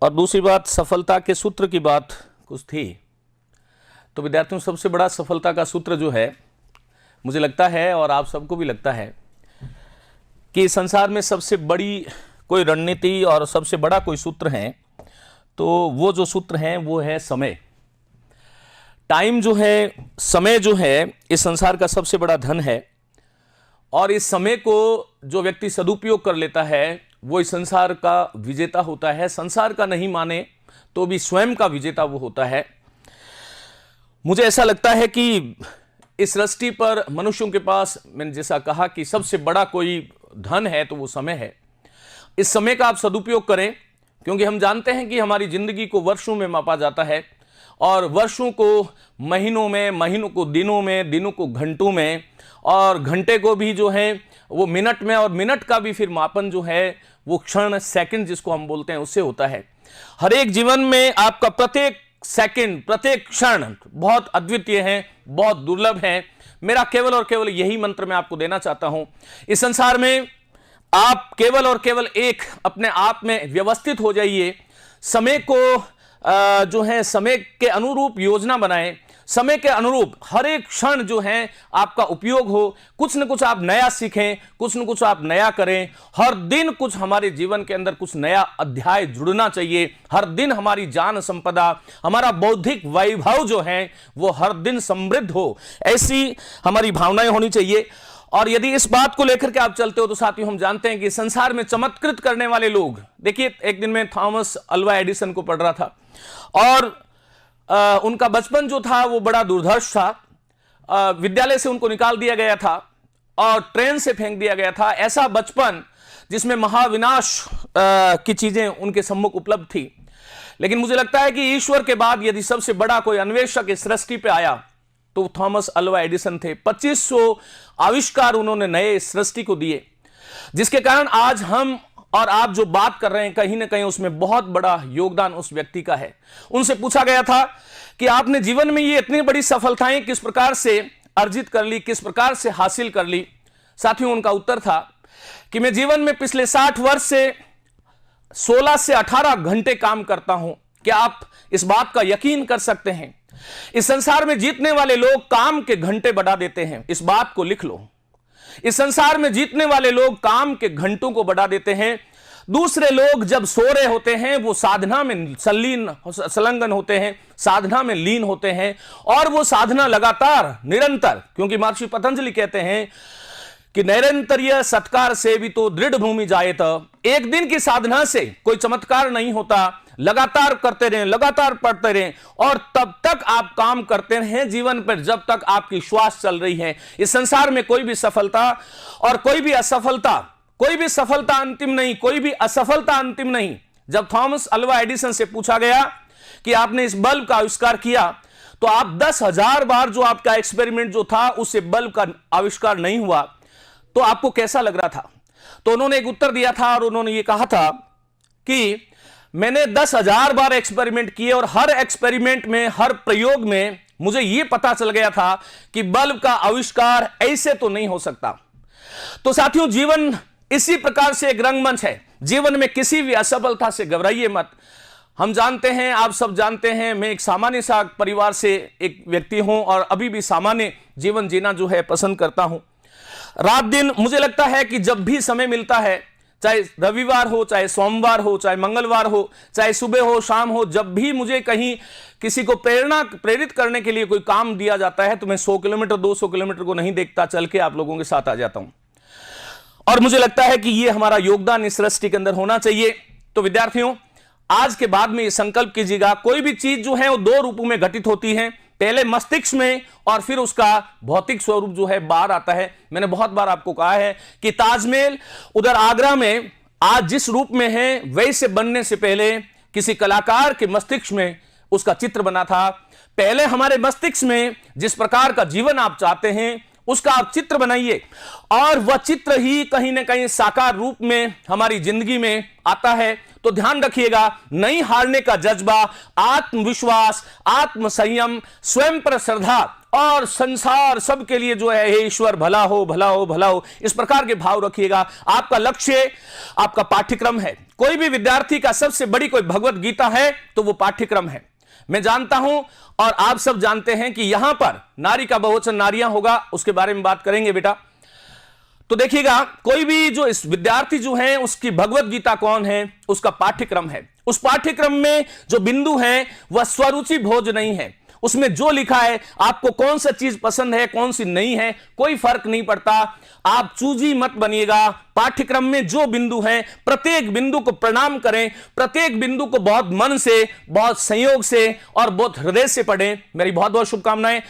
और दूसरी बात, सफलता के सूत्र की बात कुछ थी। तो विद्यार्थियों, सबसे बड़ा सफलता का सूत्र जो है, मुझे लगता है और आप सबको भी लगता है कि संसार में सबसे बड़ी कोई रणनीति और सबसे बड़ा कोई सूत्र है, तो वो जो सूत्र है वो है समय। टाइम जो है, समय जो है, इस संसार का सबसे बड़ा धन है। और इस समय को जो व्यक्ति सदुपयोग कर लेता है वो इस संसार का विजेता होता है। संसार का नहीं माने तो भी स्वयं का विजेता वो होता है। मुझे ऐसा लगता है कि इस सृष्टि पर मनुष्यों के पास, मैंने जैसा कहा कि सबसे बड़ा कोई धन है तो वो समय है। इस समय का आप सदुपयोग करें, क्योंकि हम जानते हैं कि हमारी जिंदगी को वर्षों में मापा जाता है और वर्षों को महीनों में, महीनों को दिनों में, दिनों को घंटों में, और घंटे को भी जो है वो मिनट में, और मिनट का भी फिर मापन जो है वो क्षण, सेकंड जिसको हम बोलते हैं, उससे होता है। हर एक जीवन में आपका प्रत्येक सेकंड, प्रत्येक क्षण बहुत अद्वितीय है, बहुत दुर्लभ है। मेरा केवल और केवल यही मंत्र मैं आपको देना चाहता हूं। इस संसार में आप केवल और केवल एक अपने आप में व्यवस्थित हो जाइए। समय को जो है समय के अनुरूप योजना बनाएं, समय के अनुरूप हर एक क्षण जो है आपका उपयोग हो। कुछ न कुछ आप नया सीखें, कुछ न कुछ आप नया करें। हर दिन कुछ हमारे जीवन के अंदर कुछ नया अध्याय जुड़ना चाहिए। हर दिन हमारी ज्ञान संपदा, हमारा बौद्धिक वैभव जो है वो हर दिन समृद्ध हो, ऐसी हमारी भावनाएं होनी चाहिए। और यदि इस बात को लेकर के आप चलते हो तो साथियों, हम जानते हैं कि संसार में चमत्कृत करने वाले लोग, देखिए एक दिन मैं थॉमस अल्वा एडिसन को पढ़ रहा था और उनका बचपन जो था वो बड़ा दुर्धर्ष था। विद्यालय से उनको निकाल दिया गया था और ट्रेन से फेंक दिया गया था। ऐसा बचपन जिसमें महाविनाश की चीजें उनके सम्मुख उपलब्ध थी। लेकिन मुझे लगता है कि ईश्वर के बाद यदि सबसे बड़ा कोई अन्वेषक इस सृष्टि पे आया तो थॉमस अल्वा एडिसन थे। 2500 आविष्कार उन्होंने नए सृष्टि को दिए, जिसके कारण आज हम और आप जो बात कर रहे हैं, कहीं ना कहीं उसमें बहुत बड़ा योगदान उस व्यक्ति का है। उनसे पूछा गया था कि आपने जीवन में ये इतनी बड़ी सफलताएं किस प्रकार से अर्जित कर ली, किस प्रकार से हासिल कर ली। साथियों, उनका उत्तर था कि मैं जीवन में पिछले 60 वर्ष से 16 से 18 घंटे काम करता हूं। क्या आप इस बात का यकीन कर सकते हैं? इस संसार में जीतने वाले लोग काम के घंटे बढ़ा देते हैं। इस बात को लिख लो। इस संसार में जीतने वाले लोग काम के घंटों को बढ़ा देते हैं। दूसरे लोग जब सो रहे होते हैं वो साधना में संलग्न होते हैं, साधना में लीन होते हैं, और वो साधना लगातार निरंतर, क्योंकि महर्षि पतंजलि कहते हैं कि निरंतर्य सत्कार से भी तो दृढ़ भूमि जायेत। एक दिन की साधना से कोई चमत्कार नहीं होता। लगातार करते रहें, लगातार पढ़ते रहें, और तब तक आप काम करते रहें जीवन पर जब तक आपकी श्वास चल रही है। इस संसार में कोई भी सफलता और कोई भी असफलता, कोई भी सफलता अंतिम नहीं, कोई भी असफलता अंतिम नहीं। जब थॉमस अल्वा एडिसन से पूछा गया कि आपने इस बल्ब का आविष्कार किया तो आप 10,000 बार जो आपका एक्सपेरिमेंट जो था उससे बल्ब का आविष्कार नहीं हुआ, तो आपको कैसा लग रहा था? तो उन्होंने एक उत्तर दिया था और उन्होंने ये कहा था कि मैंने 10,000 बार एक्सपेरिमेंट किए और हर एक्सपेरिमेंट में, हर प्रयोग में मुझे यह पता चल गया था कि बल्ब का आविष्कार ऐसे तो नहीं हो सकता। तो साथियों, जीवन इसी प्रकार से एक रंगमंच है। जीवन में किसी भी असफलता से घबराइए मत। हम जानते हैं, आप सब जानते हैं, मैं एक सामान्य सा परिवार से एक व्यक्ति हूं और अभी भी सामान्य जीवन जीना जो है पसंद करता हूं। रात दिन मुझे लगता है कि जब भी समय मिलता है, चाहे रविवार हो, चाहे सोमवार हो, चाहे मंगलवार हो, चाहे सुबह हो, शाम हो, जब भी मुझे कहीं किसी को प्रेरित करने के लिए कोई काम दिया जाता है तो मैं 100 किलोमीटर 200 किलोमीटर को नहीं देखता, चल के आप लोगों के साथ आ जाता हूं। और मुझे लगता है कि यह हमारा योगदान इस सृष्टि के अंदर होना चाहिए। तो विद्यार्थियों, आज के बाद में यह संकल्प कीजिएगा, कोई भी चीज जो है वो 2 रूपों में घटित होती है। पहले मस्तिष्क में और फिर उसका भौतिक स्वरूप जो है बाहर आता है। मैंने बहुत बार आपको कहा है कि ताजमहल उधर आगरा में आज जिस रूप में है वैसे बनने से पहले किसी कलाकार के मस्तिष्क में उसका चित्र बना था। पहले हमारे मस्तिष्क में जिस प्रकार का जीवन आप चाहते हैं उसका आप चित्र बनाइए, और वह चित्र ही कहीं ना कहीं साकार रूप में हमारी जिंदगी में आता है। तो ध्यान रखिएगा, नहीं हारने का जज्बा, आत्मविश्वास, आत्म संयम, स्वयं पर श्रद्धा और संसार सबके लिए जो है, हे ईश्वर भला हो भला हो भला हो, इस प्रकार के भाव रखिएगा। आपका लक्ष्य आपका पाठ्यक्रम है। कोई भी विद्यार्थी का सबसे बड़ी कोई भगवत गीता है तो वो पाठ्यक्रम है। मैं जानता हूं और आप सब जानते हैं कि यहां पर नारी का बहुवचन नारियां होगा, उसके बारे में बात करेंगे बेटा। तो देखिएगा, कोई भी जो इस विद्यार्थी जो है उसकी भगवत गीता कौन है, उसका पाठ्यक्रम है। उस पाठ्यक्रम में जो बिंदु है वह स्वरुचि भोज नहीं है। उसमें जो लिखा है, आपको कौन सा चीज पसंद है कौन सी नहीं है, कोई फर्क नहीं पड़ता। आप चूजी मत बनिएगा। पाठ्यक्रम में जो बिंदु हैं, प्रत्येक बिंदु को प्रणाम करें, प्रत्येक बिंदु को बहुत मन से, बहुत संयोग से और बहुत हृदय से पढ़ें। मेरी बहुत बहुत शुभकामनाएं।